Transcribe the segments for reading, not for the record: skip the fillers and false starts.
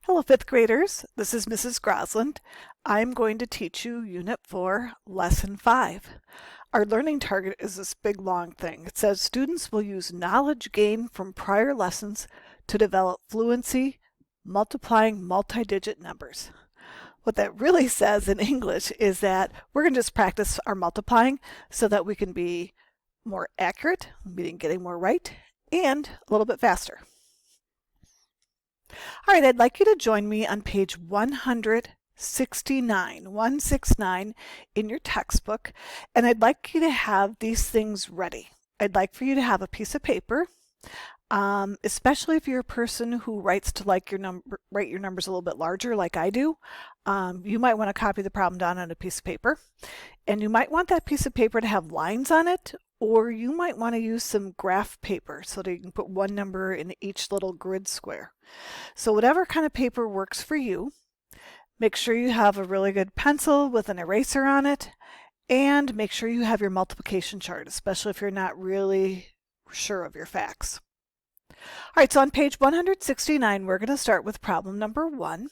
Hello, fifth graders. This is Mrs. Grosland. I'm going to teach you Unit 4, Lesson 5. Our learning target is this big long thing. It says students will use knowledge gained from prior lessons to develop fluency multiplying multi-digit numbers. What that really says in English is that we're going to just practice our multiplying so that we can be more accurate, meaning getting more right, and a little bit faster. All right, I'd like you to join me on page 169 in your textbook, and I'd like you to have these things ready. I'd like for you to have a piece of paper, especially if you're a person who writes to write your numbers a little bit larger like I do. You might want to copy the problem down on a piece of paper, and you might want that piece of paper to have lines on it, or you might want to use some graph paper so that you can put one number in each little grid square. So whatever kind of paper works for you, make sure you have a really good pencil with an eraser on it, and make sure you have your multiplication chart, especially if you're not really sure of your facts. All right, so on page 169, we're going to start with problem number 1.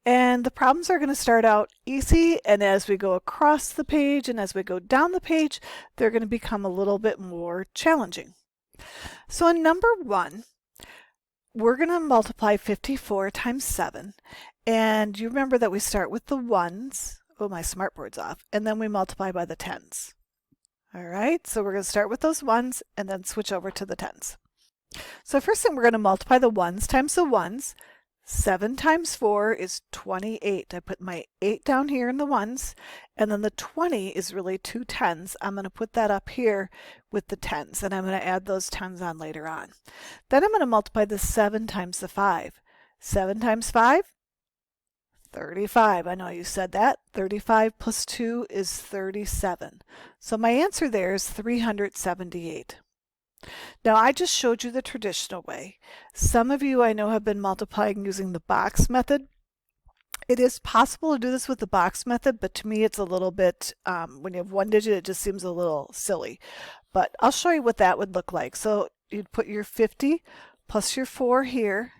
And the problems are going to start out easy, and as we go across the page and as we go down the page, they're going to become a little bit more challenging. So in number 1, we're going to multiply 54 times 7. And you remember that we start with the ones. Oh, my smartboard's off. And then we multiply by the tens. All right, so we're going to start with those ones and then switch over to the tens. So first thing, we're going to multiply the ones times the ones. 7 times 4 is 28. I put my 8 down here in the ones, and then the 20 is really 2 tens. I'm going to put that up here with the tens, and I'm going to add those tens on later on. Then I'm going to multiply the 7 times the 5. 7 times 5? 35. I know you said that. 35 plus 2 is 37. So my answer there is 378. Now I just showed you the traditional way. Some of you I know have been multiplying using the box method. It is possible to do this with the box method, but to me it's a little bit, when you have one digit, it just seems a little silly. But I'll show you what that would look like. So you'd put your 50 plus your 4 here,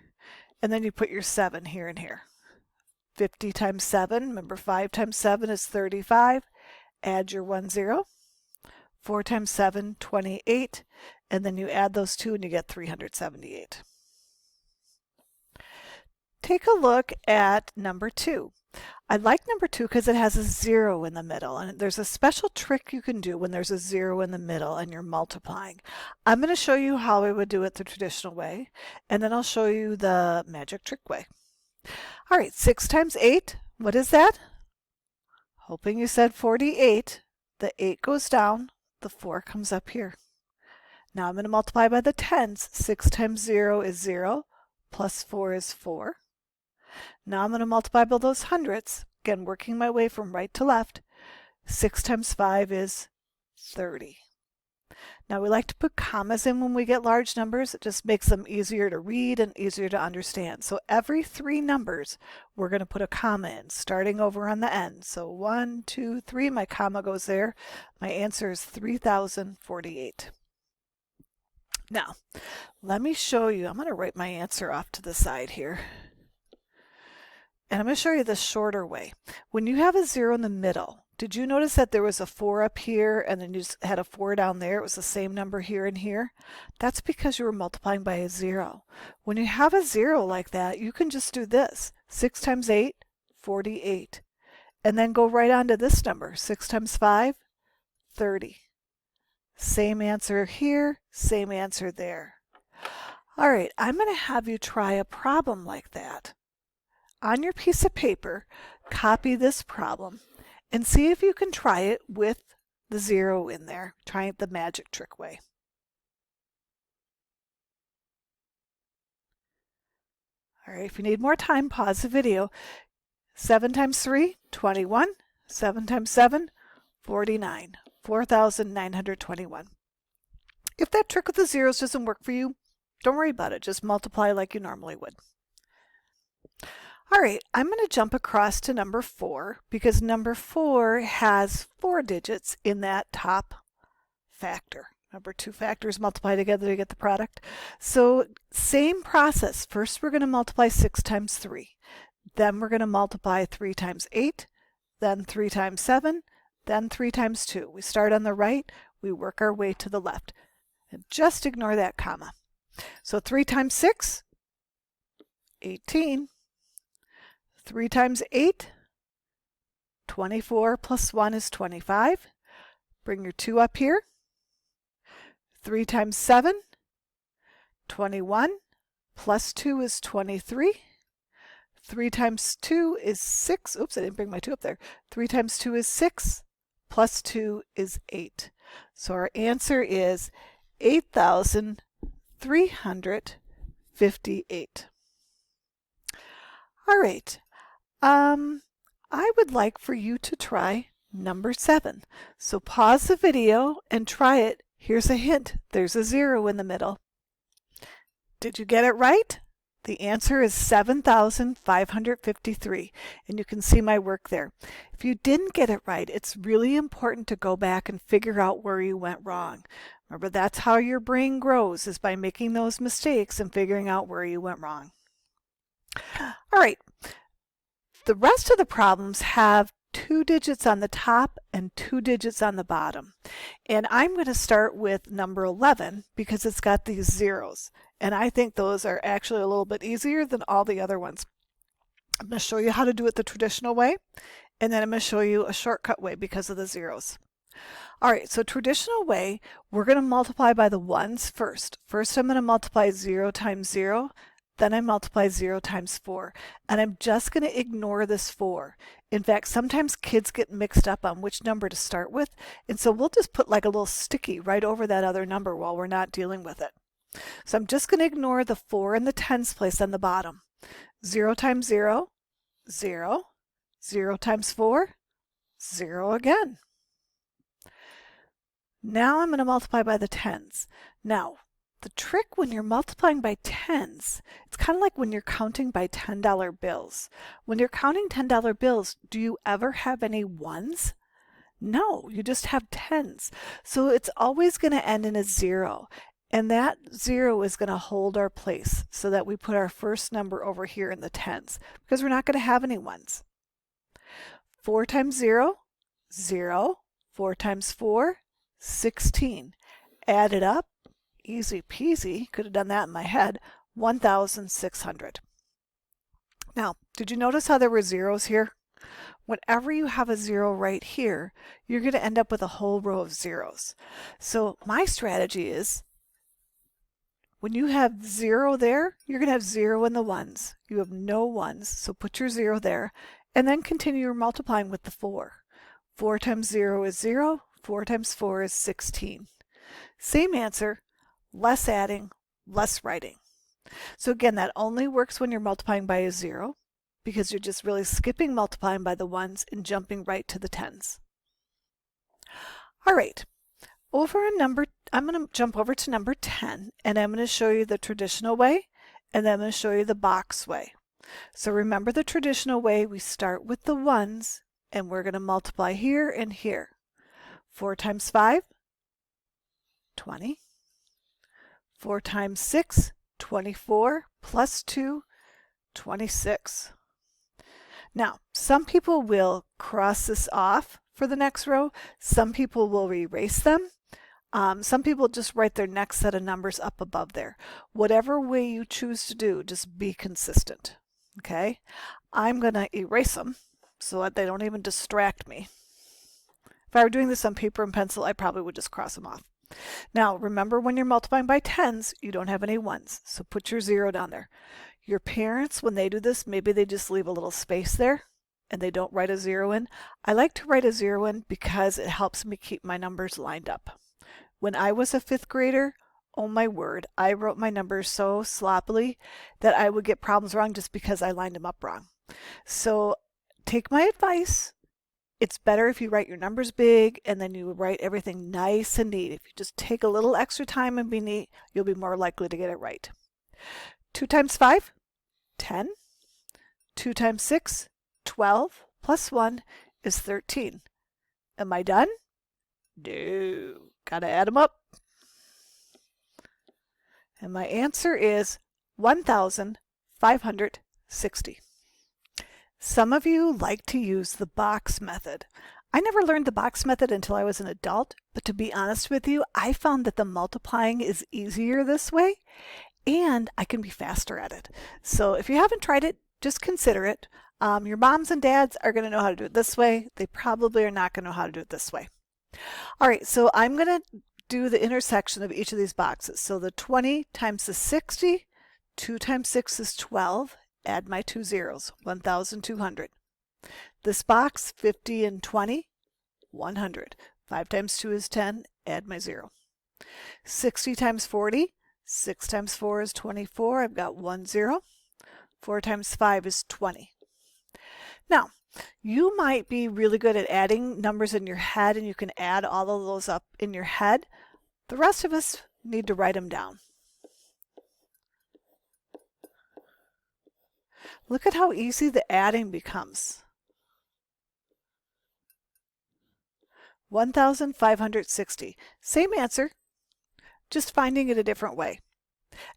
and then you put your 7 here and here. 50 times 7, remember 5 times 7 is 35. Add your 1 0. 4 times 7, 28, and then you add those two and you get 378. Take a look at number 2. I like number 2 because it has a 0 in the middle, and there's a special trick you can do when there's a 0 in the middle and you're multiplying. I'm going to show you how I would do it the traditional way, and then I'll show you the magic trick way. All right, 6 times 8, what is that? Hoping you said 48. The 8 goes down. The 4 comes up here. Now I'm going to multiply by the tens. 6 times 0 is 0, plus 4 is 4. Now I'm going to multiply by those hundreds. Again, working my way from right to left. 6 times 5 is 30. Now we like to put commas in when we get large numbers. It just makes them easier to read and easier to understand. So every 3 numbers, we're going to put a comma in, starting over on the end. So 1, 2, 3, my comma goes there. My answer is 3048. Now, let me show you. I'm going to write my answer off to the side here. And I'm going to show you the shorter way. When you have a 0 in the middle, did you notice that there was a 4 up here and then you just had a 4 down there? It was the same number here and here. That's because you were multiplying by a 0. When you have a 0 like that, you can just do this. 6 times 8, 48. And then go right on to this number. 6 times 5, 30. Same answer here, same answer there. All right, I'm going to have you try a problem like that. On your piece of paper, copy this problem and see if you can try it with the 0 in there. Try it the magic trick way. All right, if you need more time, pause the video. 7 times 3, 21. 7 times 7, 49. 4,921. If that trick with the zeros doesn't work for you, don't worry about it. Just multiply like you normally would. All right, I'm going to jump across to number 4 because number 4 has 4 digits in that top factor. Remember, two factors multiply together to get the product. So same process. First, we're going to multiply 6 times 3. Then we're going to multiply 3 times 8, then 3 times 7, then 3 times 2. We start on the right, we work our way to the left. And just ignore that comma. So 3 times 6, 18. 3 times 8, 24 plus 1 is 25. Bring your 2 up here. 3 times 7, 21, plus 2 is 23. 3 times 2 is 6. Oops, I didn't bring my 2 up there. 3 times 2 is 6, plus 2 is 8. So our answer is 8,358. All right. I would like for you to try number 7. So pause the video and try it. Here's a hint. There's a 0 in the middle. Did you get it right? The answer is 7,553, and you can see my work there. If you didn't get it right, it's really important to go back and figure out where you went wrong. Remember, that's how your brain grows, is by making those mistakes and figuring out where you went wrong. All right. The rest of the problems have 2 digits on the top and 2 digits on the bottom. And I'm going to start with number 11 because it's got these zeros. And I think those are actually a little bit easier than all the other ones. I'm going to show you how to do it the traditional way, and then I'm going to show you a shortcut way because of the zeros. All right, so traditional way, we're going to multiply by the ones first. First, I'm going to multiply 0 times 0. Then I multiply 0 times 4, and I'm just going to ignore this 4. In fact, sometimes kids get mixed up on which number to start with, and so we'll just put like a little sticky right over that other number while we're not dealing with it. So I'm just going to ignore the 4 and the tens place on the bottom. 0 times 0, 0. 0 times 4, 0 again. Now I'm going to multiply by the tens. Now, the trick when you're multiplying by tens, it's kind of like when you're counting by $10 bills. When you're counting $10 bills, do you ever have any ones? No, you just have tens. So it's always going to end in a 0. And that 0 is going to hold our place so that we put our first number over here in the tens because we're not going to have any ones. 4 times 0, 0. 4 times 4, 16. Add it up. Easy peasy, could have done that in my head, 1,600. Now, did you notice how there were zeros here? Whenever you have a 0 right here, you're going to end up with a whole row of zeros. So my strategy is, when you have 0 there, you're going to have 0 in the ones. You have no ones, so put your 0 there, and then continue multiplying with the 4. 4 times 0 is 0, 4 times 4 is 16. Same answer. Less adding, less writing. So again, that only works when you're multiplying by a 0 because you're just really skipping multiplying by the ones and jumping right to the tens. All right, I'm going to jump over to number 10, and I'm going to show you the traditional way, and then I'm going to show you the box way. So remember the traditional way, we start with the ones, and we're going to multiply here and here. 4 times 5, 20. 4 times 6, 24, plus 2, 26. Now, some people will cross this off for the next row. Some people will erase them. Some people just write their next set of numbers up above there. Whatever way you choose to do, just be consistent. Okay? I'm going to erase them so that they don't even distract me. If I were doing this on paper and pencil, I probably would just cross them off. Now, remember when you're multiplying by tens, you don't have any ones, so put your 0 down there. Your parents, when they do this, maybe they just leave a little space there and they don't write a 0 in. I like to write a 0 in because it helps me keep my numbers lined up. When I was a 5th grader, oh my word, I wrote my numbers so sloppily that I would get problems wrong just because I lined them up wrong. So take my advice. It's better if you write your numbers big and then you write everything nice and neat. If you just take a little extra time and be neat, you'll be more likely to get it right. 2 times 5, 10. 2 times 6, 12. Plus 1 is 13. Am I done? No. Gotta add them up. And my answer is 1,560. Some of you like to use the box method. I never learned the box method until I was an adult, but to be honest with you, I found that the multiplying is easier this way, and I can be faster at it. So if you haven't tried it, just consider it. Your moms and dads are going to know how to do it this way. They probably are not going to know how to do it this way. All right, so I'm going to do the intersection of each of these boxes. So the 20 times the 60, 2 times 6 is 12. Add my 2 zeros, 1,200. This box, 50 and 20, 100. 5 times 2 is 10. Add my 0. 60 times 40, 6 times 4 is 24. I've got 1 0. 4 times 5 is 20. Now, you might be really good at adding numbers in your head, and you can add all of those up in your head. The rest of us need to write them down. Look at how easy the adding becomes. 1,560. Same answer, just finding it a different way.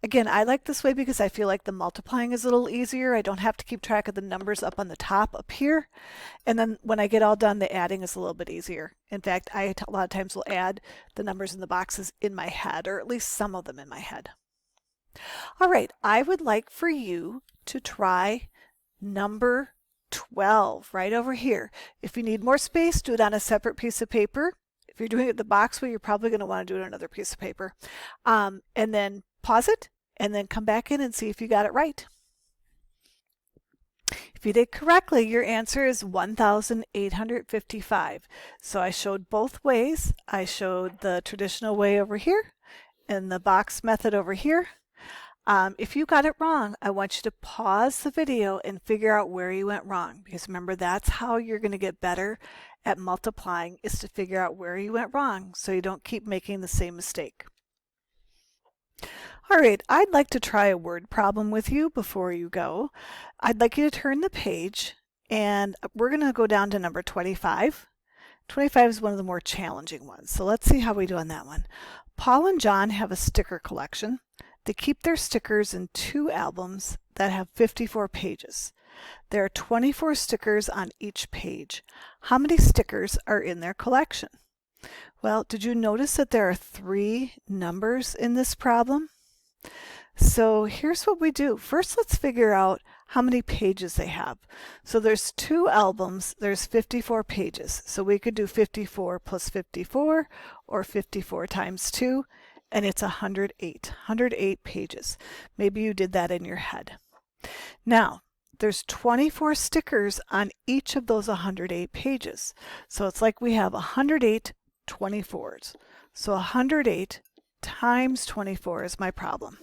Again, I like this way because I feel like the multiplying is a little easier. I don't have to keep track of the numbers up on the top up here. And then when I get all done, the adding is a little bit easier. In fact, a lot of times will add the numbers in the boxes in my head, or at least some of them in my head. All right, I would like for you to try number 12 right over here. If you need more space, do it on a separate piece of paper. If you're doing it the box way, you're probably going to want to do it on another piece of paper. And then pause it and then come back in and see if you got it right. If you did correctly, your answer is 1,855. So I showed both ways. I showed the traditional way over here and the box method over here. If you got it wrong, I want you to pause the video and figure out where you went wrong, because remember, that's how you're going to get better at multiplying, is to figure out where you went wrong so you don't keep making the same mistake. All right, I'd like to try a word problem with you before you go. I'd like you to turn the page, and we're going to go down to number 25. 25 is one of the more challenging ones, so let's see how we do on that one. Paul and John have a sticker collection. They keep their stickers in 2 albums that have 54 pages. There are 24 stickers on each page. How many stickers are in their collection? Well, did you notice that there are 3 numbers in this problem? So here's what we do. First, let's figure out how many pages they have. So there's 2 albums, there's 54 pages. So we could do 54 plus 54, or 54 times 2. And it's 108 pages. Maybe you did that in your head. Now, there's 24 stickers on each of those 108 pages. So it's like we have 108 24s. So 108 times 24 is my problem.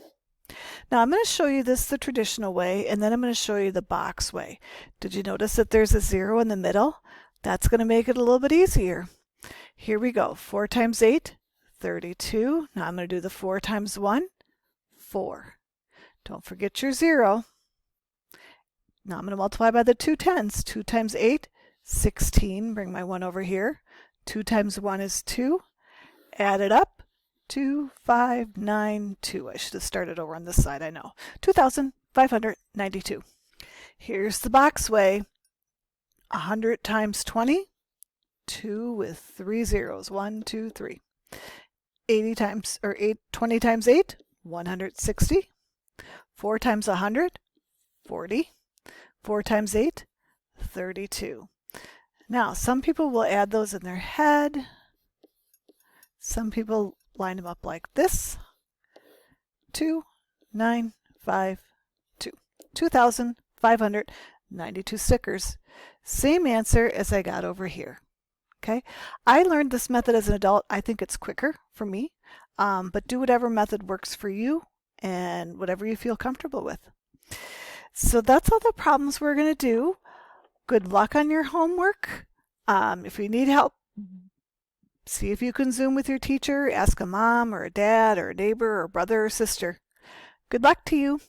Now I'm going to show you this the traditional way, and then I'm going to show you the box way. Did you notice that there's a 0 in the middle? That's going to make it a little bit easier. Here we go. 4 times 8. 32. Now I'm going to do the 4 times 1, 4. Don't forget your 0. Now I'm going to multiply by the 2 tens. 2 times 8, 16. Bring my 1 over here. 2 times 1 is 2. Add it up. 2, 5, 9, 2. I should have started over on this side, I know. 2,592. Here's the box way. 100 times 20. 2 with 3 zeros. 1, 2, 3. 20 times 8, 160. 4 times 100, 40. 4 times 8, 32. Now, some people will add those in their head. Some people line them up like this. 2, 9, 5, 2. 2,592 stickers. Same answer as I got over here. Okay, I learned this method as an adult. I think it's quicker for me, but do whatever method works for you and whatever you feel comfortable with. So that's all the problems we're going to do. Good luck on your homework. If you need help, see if you can Zoom with your teacher. Ask a mom or a dad or a neighbor or brother or sister. Good luck to you.